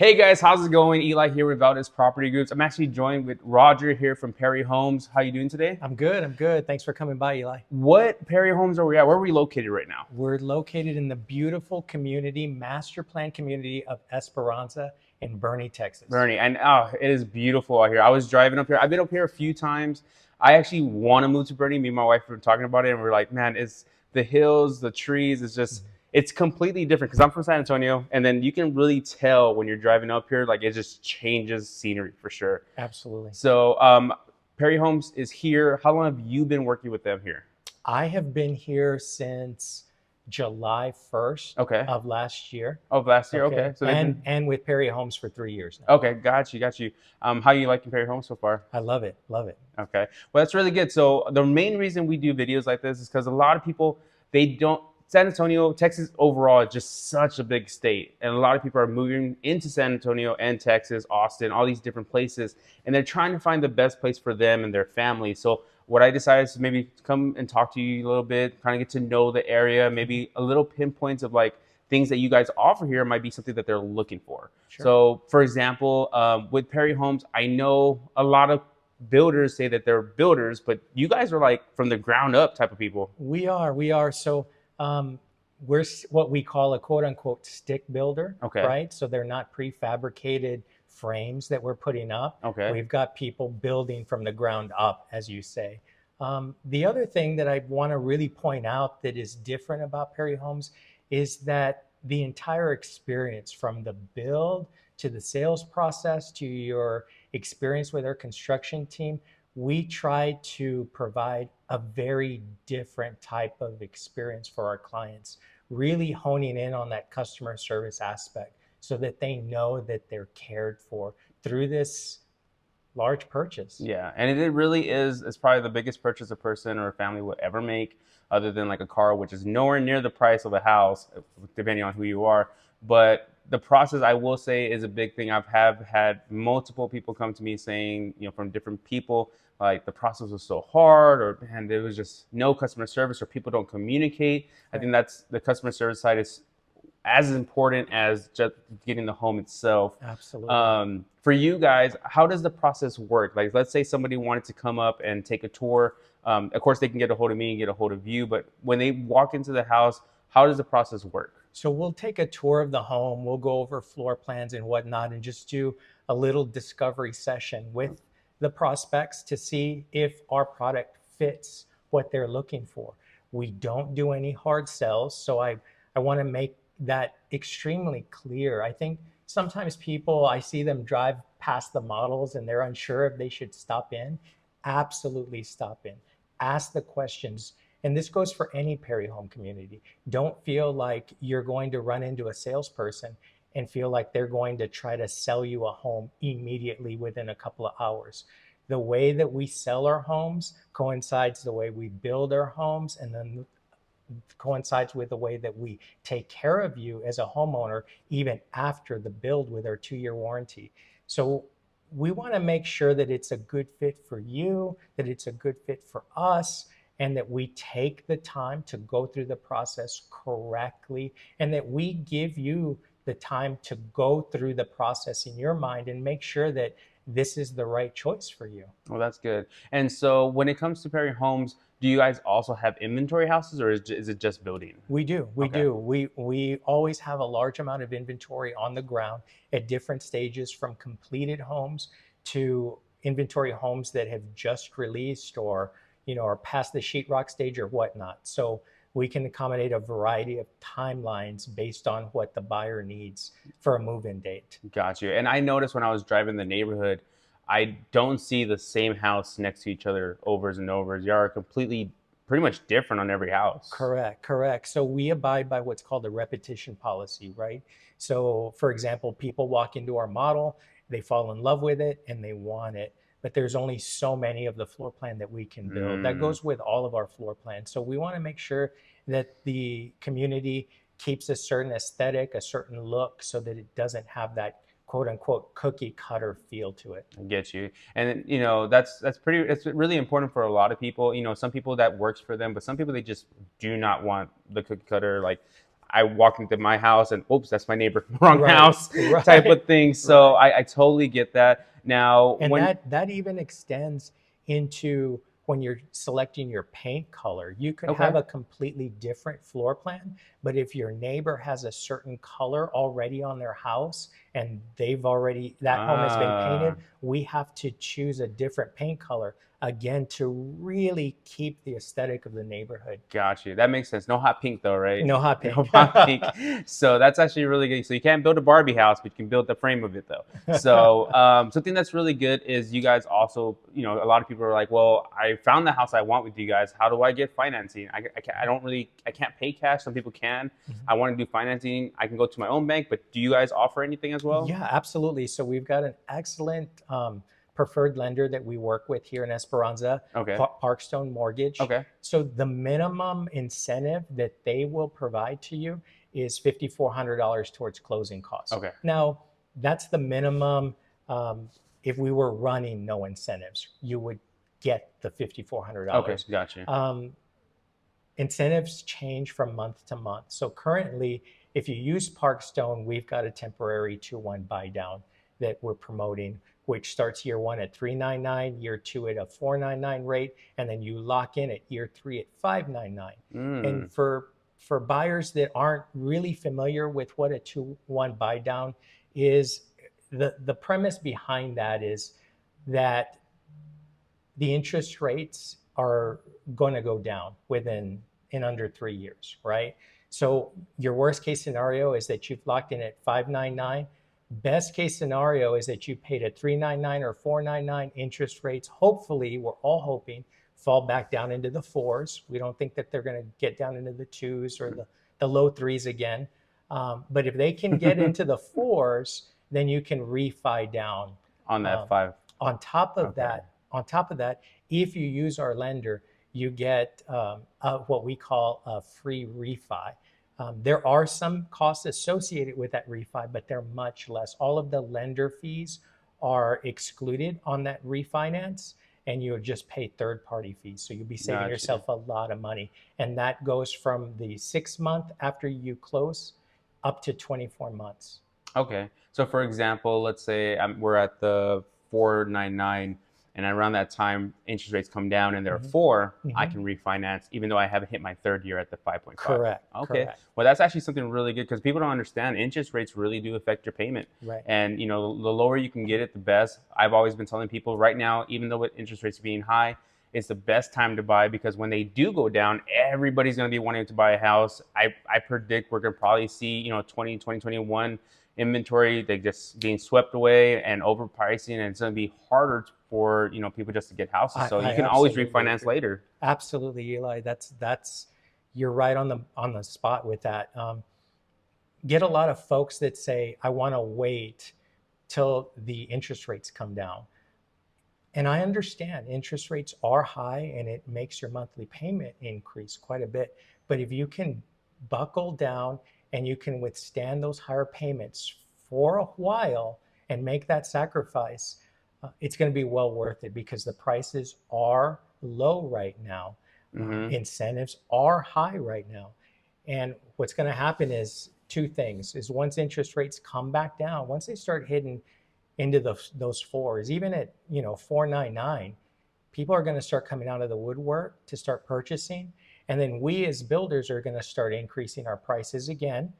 Hey guys, how's it going? Eli here with Valdez Property Groups. I'm actually joined with Roger here from Perry Homes. How you doing today? I'm good. I'm good. Thanks for coming by, Eli. What Perry Homes are we at? Where are we located right now? We're located in the beautiful community, master plan community of Esperanza in Boerne, Texas. Bernie, and oh, it is beautiful out here. I was driving up here. I've been up here a few times. I actually want to move to Bernie. Me and my wife were talking about it, and we're like, man, it's the hills, the trees. It's completely different because I'm from San Antonio, and then you can really tell when you're driving up here, like it just changes scenery for sure. Absolutely. So, Perry Homes is here. How long have you been working with them here? I have been here since July 1st Okay. of last year. Oh, last year. Okay. So they've And with Perry Homes for 3 years now. okay. Got you. How you liking Perry Homes so far? I love it. Love it. Okay. Well, that's really good. So the main reason we do videos like this is because a lot of people, they don't, San Antonio, Texas overall is just such a big state. And a lot of people are moving into San Antonio and Texas, Austin, all these different places. And they're trying to find the best place for them and their family. So what I decided is to maybe come and talk to you a little bit, kind of get to know the area, maybe a little pinpoints of like things that you guys offer here might be something that they're looking for. Sure. So for example, with Perry Homes, I know a lot of builders say that they're builders, but you guys are like from the ground up type of people. We are. So we're what we call a quote unquote stick builder, Okay. right? So they're not prefabricated frames that we're putting up. Okay. We've got people building from the ground up, as you say. The other thing that I want to really point out that is different about Perry Homes is that the entire experience from the build to the sales process to your experience with our construction team, we try to provide a very different type of experience for our clients, really honing in on that customer service aspect so that they know that they're cared for through this large purchase. Yeah, and it really is. It's probably the biggest purchase a person or a family would ever make, other than like a car, which is nowhere near the price of a house, depending on who you are. But the process, I will say, is a big thing. Have had multiple people come to me saying, from different people, like the process was so hard, or man, there was just no customer service, or people don't communicate. I think that's the customer service side is as important as just getting the home itself. Absolutely. For you guys, how does the process work? Like, let's say somebody wanted to come up and take a tour. Of course, they can get a hold of me and get a hold of you. But when they walk into the house, how does the process work? So we'll take a tour of the home. We'll go over floor plans and whatnot and just do a little discovery session with the prospects to see if our product fits what they're looking for. We don't do any hard sells. So I want to make that extremely clear. I think sometimes people, I see them drive past the models and they're unsure if they should stop in. Absolutely stop in. Ask the questions. And this goes for any Perry home community. Don't feel like you're going to run into a salesperson and feel like they're going to try to sell you a home immediately within a couple of hours. The way that we sell our homes coincides the way we build our homes, and then coincides with the way that we take care of you as a homeowner even after the build with our 2-year warranty. So we want to make sure that it's a good fit for you, that it's a good fit for us, and that we take the time to go through the process correctly, and that we give you the time to go through the process in your mind and make sure that this is the right choice for you. Well, that's good. And so when it comes to Perry Homes, do you guys also have inventory houses, or is it just building? We do. We Okay. do. We always have a large amount of inventory on the ground at different stages, from completed homes to inventory homes that have just released or are past the sheetrock stage or whatnot. So we can accommodate a variety of timelines based on what the buyer needs for a move-in date. Got you. And I noticed when I was driving the neighborhood, I don't see the same house next to each other overs and overs. You are completely, pretty much different on every house. Correct. So we abide by what's called a repetition policy, right? So for example, people walk into our model, they fall in love with it and they want it, but there's only so many of the floor plan that we can build. That goes with all of our floor plans. So we want to make sure that the community keeps a certain aesthetic, a certain look, so that it doesn't have that quote unquote cookie cutter feel to it. I get you. And that's it's really important for a lot of people. Some people that works for them, but some people they just do not want the cookie cutter. Like I walk into my house and oops, that's my neighbor, wrong Right, house type right, of thing. So right. I totally get that. Now, And when that even extends into when you're selecting your paint color. You could have okay, a completely different floor plan, but if your neighbor has a certain color already on their house and that home has been painted, we have to choose a different paint color again to really keep the aesthetic of the neighborhood. got you. That makes sense. No hot pink though, right? No hot No pink. hot pink. So that's actually really good. So you can't build a Barbie house, but you can build the frame of it though. So something that's really good is you guys also, a lot of people are like, well, I found the house I want with you guys. How do I get financing? I can't pay cash. Some people can. I want to do financing. I can go to my own bank, but do you guys offer anything as well? Yeah, absolutely. So we've got an excellent preferred lender that we work with here in Esperanza, Okay. Parkstone Mortgage. Okay. So the minimum incentive that they will provide to you is $5,400 towards closing costs. Okay. Now, that's the minimum. If we were running no incentives, you would get the Okay. $5,400. Gotcha. Incentives change from month to month. So currently, if you use Parkstone, we've got a temporary 2-1 buy down that we're promoting, which starts year one at $399, year two at a $499 rate, and then you lock in at year three at $599. And for buyers that aren't really familiar with what a 2-1 buy down is, the premise behind that is that the interest rates are going to go down in under 3 years, right? So your worst case scenario is that you've locked in at 599. Best case scenario is that you paid a 399 or 499 interest rates. Hopefully, we're all hoping fall back down into the fours. We don't think that they're going to get down into the twos or the low threes again. But if they can get into the fours, then you can refi down. On that five. On top of Okay. that, if you use our lender, you get what we call a free refi. There are some costs associated with that refi, but they're much less. All of the lender fees are excluded on that refinance, and you would just pay third-party fees. So you'll be saving Gotcha. yourself a lot of money. And that goes from the 6 month after you close up to 24 months. Okay. So for example, let's say we're at the 499 and around that time interest rates come down and they're 4, I can refinance even though I haven't hit my third year at the 5.5. Correct. Okay. Correct. Well, that's actually something really good because people don't understand interest rates really do affect your payment. Right. And the lower you can get it, the best. I've always been telling people right now, even though with interest rates being high, it's the best time to buy because when they do go down, everybody's going to be wanting to buy a house. I predict we're going to probably see, 2021 inventory, they just being swept away and overpricing, and it's going to be harder for people just to get houses. So you can always refinance later. Absolutely, Eli. That's you're right on the spot with that. Get a lot of folks that say, I want to wait till the interest rates come down. And I understand interest rates are high and it makes your monthly payment increase quite a bit. But if you can buckle down and you can withstand those higher payments for a while and make that sacrifice, it's going to be well worth it because the prices are low right now. Incentives are high right now. And what's going to happen is two things. Is once interest rates come back down, once they start hitting into those fours, even at 499, people are going to start coming out of the woodwork to start purchasing. And then we as builders are going to start increasing our prices again.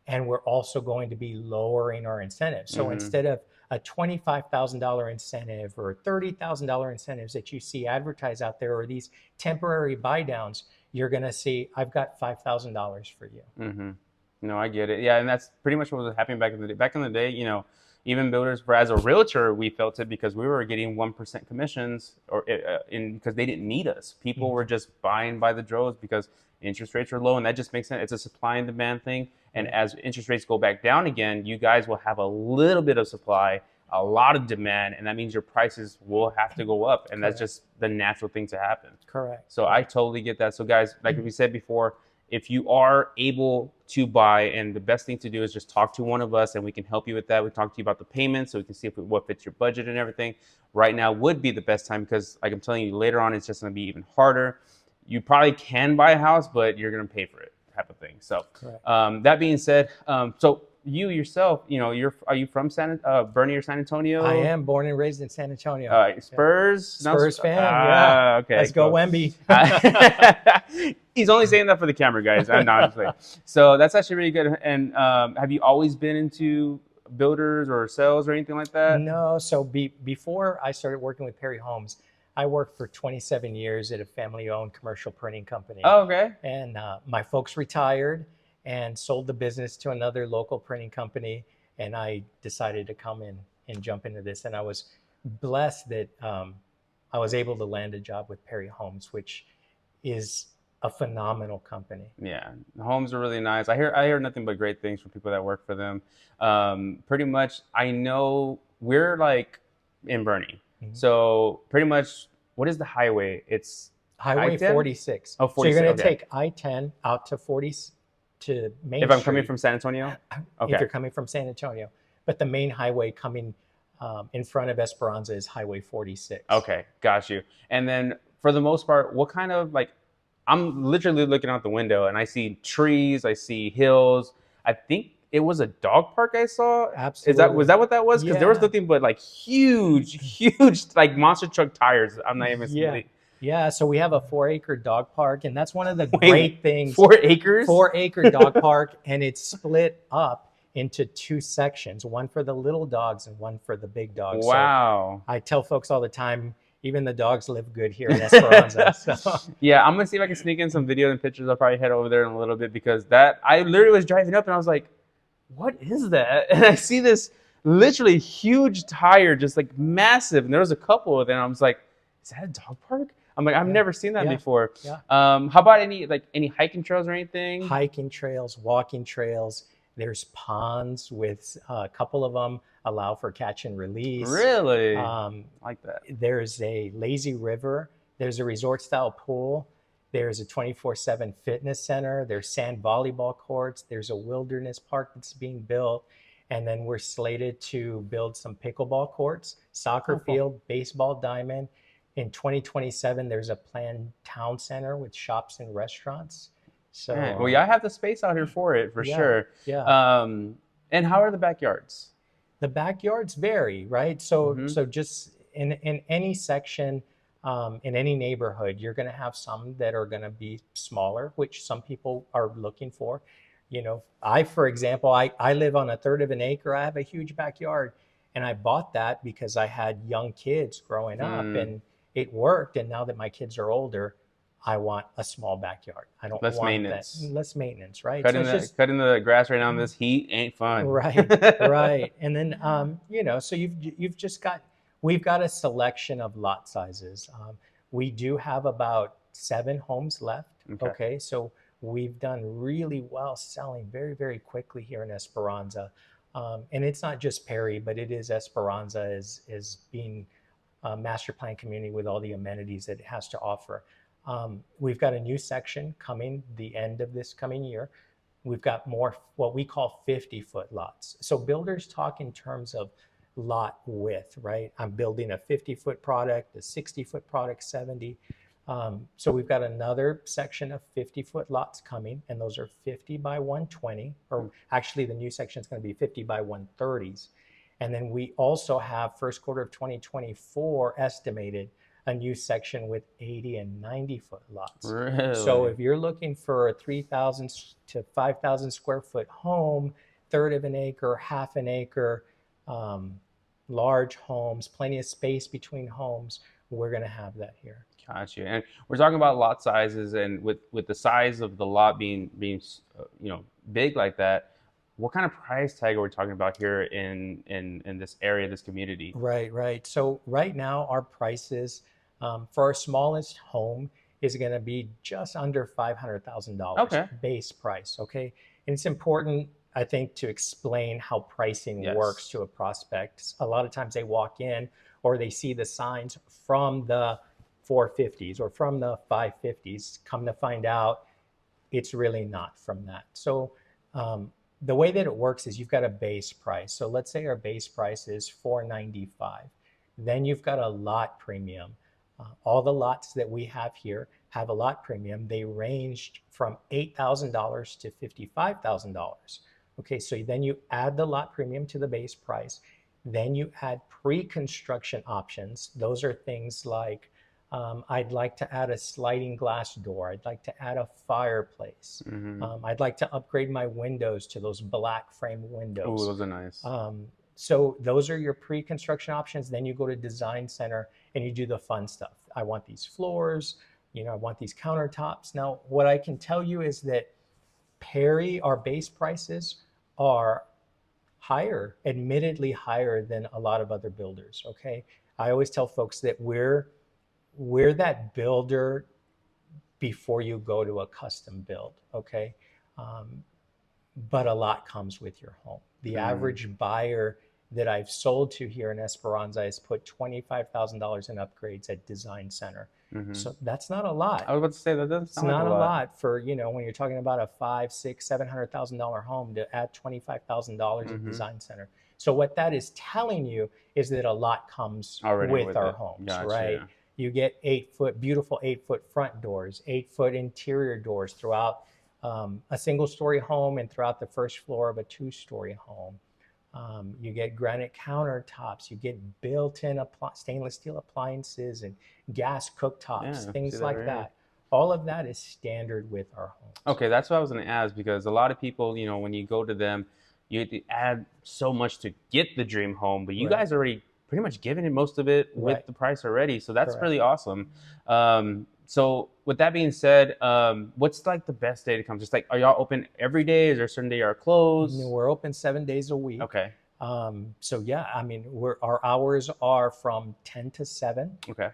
And we're also going to be lowering our incentives. So instead of a $25,000 incentive or $30,000 incentives that you see advertised out there, or these temporary buy downs, you're going to see, I've got $5,000 for you. No, I get it. Yeah, and that's pretty much what was happening back in the day. Back in the day, even builders, as a realtor, we felt it because we were getting 1% commissions, because they didn't need us. People were just buying by the droves because interest rates are low, and that just makes sense. It's a supply and demand thing. And as interest rates go back down again, you guys will have a little bit of supply, a lot of demand, and that means your prices will have to go up. And that's just the natural thing to happen. Correct. So I totally get that. So guys, like we said before, if you are able to buy, and the best thing to do is just talk to one of us and we can help you with that. We talk to you about the payments so we can see what fits your budget and everything. Right now would be the best time because, like I'm telling you, later on it's just going to be even harder. You probably can buy a house, but you're going to pay for it. type of thing. So Correct. that being said, so you yourself, are you from Boerne or San I Antonio? am born and raised in San Antonio. Yeah. Spurs? No, Spurs fan, yeah. okay, Let's go cool. Wemby. He's only saying that for the camera, guys. I'm not just like. So that's actually really good. And have you always been into builders or sales or anything like that? No, so before I started working with Perry Homes, I worked for 27 years at a family-owned commercial printing company. Oh, okay. And my folks retired and sold the business to another local printing company. And I decided to come in and jump into this. And I was blessed that I was able to land a job with Perry Homes, which is a phenomenal company. Yeah, the homes are really nice. I hear nothing but great things from people that work for them. Pretty much, I know we're like in Boerne, so pretty much, what is the highway? It's Highway I-10? 46. Oh, So you're 46. going to Okay. take I-10 out to 40 to Main If I'm Street. coming from San Antonio, If okay. you're coming from San Antonio. But the main highway coming in front of Esperanza is Highway 46. Okay, got you. And then for the most part, what kind of like, I'm literally looking out the window and I see trees, I see hills. I think it was a dog park I saw. Absolutely. Was that what that was? Because there was Yeah. nothing but like huge like monster truck tires. I'm not even. Yeah. Yeah, so we have a 4-acre dog park, and that's one of the Wait, great things. 4 acres? 4-acre dog park, and it's split up into 2 sections, one for the little dogs and one for the big dogs. Wow. So I tell folks all the time, even the dogs live good here in Esperanza. So. Yeah, I'm gonna see if I can sneak in some video and pictures. I'll probably head over there in a little bit because that I literally was driving up and I was like, what is that? And I see this literally huge tire, just like massive, and there was a couple of them. I was like, is that a dog park? I'm like, I've never seen that before. Yeah. How about any hiking trails or anything? Hiking trails, walking trails. There's ponds with a couple of them allow for catch and release. Really? Like that. There's a lazy river. There's a resort style pool. There's a 24/7 fitness center. There's sand volleyball courts. There's a wilderness park that's being built. And then we're slated to build some pickleball courts, soccer field, baseball diamond. In 2027, there's a planned town center with shops and restaurants. So, Man, well, yeah, I have the space out here for it for sure. Yeah. And how are the backyards? The backyards vary, right? So just in any section, in any neighborhood, you're going to have some that are going to be smaller, which some people are looking for. For example, I live on 1/3 of an acre. I have a huge backyard, and I bought that because I had young kids growing up, and it worked. And now that my kids are older, I want a small backyard. I don't less want maintenance. less maintenance, right? Cutting the grass right now in this heat ain't fun. Right. And then so we've got a selection of lot sizes. We do have about 7 homes left. Okay. So we've done really well selling very, very quickly here in Esperanza. And it's not just Perry, but it is Esperanza as being a master plan community with all the amenities that it has to offer. We've got a new section coming the end of this coming year. We've got more what we call 50-foot lots. So builders talk in terms of lot width, right? I'm building a 50-foot product, a 60-foot product, 70. So we've got another section of 50-foot lots coming, and those are 50 by 120, or actually the new section is going to be 50 by 130s. And then we also have first quarter of 2024 estimated a new section with 80 and 90-foot lots. Really? So if you're looking for a 3,000 to 5,000 square foot home, 1/3 of an acre, 1/2 an acre, large homes, plenty of space between homes, we're going to have that here. Got you. And we're talking about lot sizes, and with the size of the lot being big like that, what kind of price tag are we talking about here in this area, this community? Right. So right now our prices for our smallest home is going to be just under $500,000 base price. Okay. And it's important, I think, to explain how pricing works to a prospect. A lot of times they walk in or they see the signs from the 450s or from the 550s, come to find out it's really not from that. So the way that it works is you've got a base price. So let's say our base price is $495. Then you've got a lot premium. All the lots that we have here, have a lot premium, they ranged from $8,000 to $55,000. Okay, so then you add the lot premium to the base price. Then you add pre-construction options. Those are things like I'd like to add a sliding glass door. I'd like to add a fireplace. I'd like to upgrade my windows to those black frame Oh, windows. those are nice. So those are your pre-construction options. Then you go to design center and you do the fun stuff. I want these floors, I want these countertops. Now, what I can tell you is that Perry, our base prices are higher, admittedly higher than a lot of other builders. Okay. I always tell folks that we're that builder before you go to a custom build. Okay. But a lot comes with your home. The average buyer that I've sold to here in Esperanza has put $25,000 in upgrades at design center. So that's not a lot. I was about to say that doesn't It's sound not like a lot for, when you're talking about a $500,000, $600,000, $700,000 home to add $25,000 at design center. So what that is telling you is that a lot comes already with our it. homes, Gotcha. right? You get beautiful 8-foot front doors, 8-foot interior doors throughout a single-story home and throughout the first floor of a 2-story home. You get granite countertops, you get built-in stainless steel appliances and gas cooktops, things like that. All of that is standard with our homes. Okay, that's what I was going to ask, because a lot of people, when you go to them, you have to add so much to get the dream home, but you guys already pretty much given it most of it with the price already. So that's really awesome. So with that being said, what's like the best day to come? Just like, are y'all open every day? Is there a certain day you're closed? No, we're open 7 days a week. Okay. So yeah, I mean, our hours are from 10 to 7. Okay.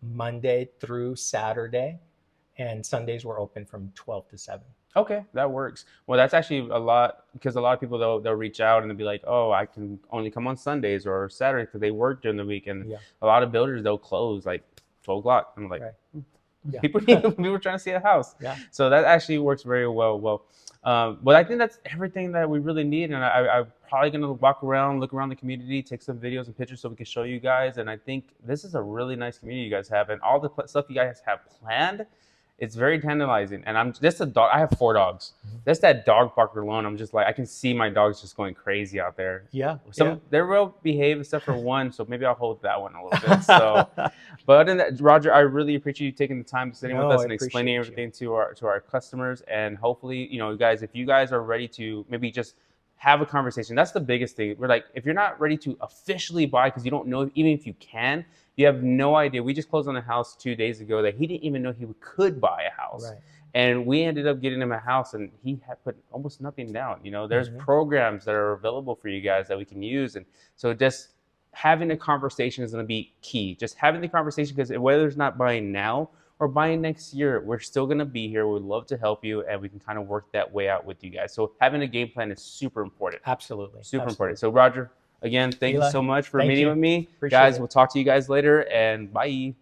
Monday through Saturday, and Sundays we're open from 12 to 7. Okay, that works. Well, that's actually a lot, because a lot of people they'll reach out and they'll be like, oh, I can only come on Sundays or Saturdays because they work during the week. And a lot of builders, they'll close like 12 o'clock. I'm like, people are trying to see a house. So that actually works very well. But I think that's everything that we really need. And I'm probably going to walk around, look around the community, take some videos and pictures so we can show you guys. And I think this is a really nice community you guys have. And all the stuff you guys have planned, it's very tantalizing. And I'm just a dog. I have 4 dogs. Just that dog bark alone, I'm just like, I can see my dogs just going crazy out there. They're well behaved except for one, so maybe I'll hold that one a little bit. So, but other than that, Roger, I really appreciate you taking the time to sitting with us and explaining everything to our customers. And hopefully, guys, if you guys are ready to maybe just have a conversation, that's the biggest thing. We're like, if you're not ready to officially buy because you don't know, even if you can, you have no idea. We just closed on a house 2 days ago that he didn't even know he could buy a house. And we ended up getting him a house, and he had put almost nothing down. There's programs that are available for you guys that we can use. And so just having a conversation is going to be key. Just having the conversation, because whether it's not buying now or buying next year, we're still going to be here. We'd love to help you, and we can kind of work that way out with you guys. So having a game plan is super important. Absolutely. Super important. So Roger, again, thank you so much for meeting with me. Guys, we'll talk to you guys later, and bye.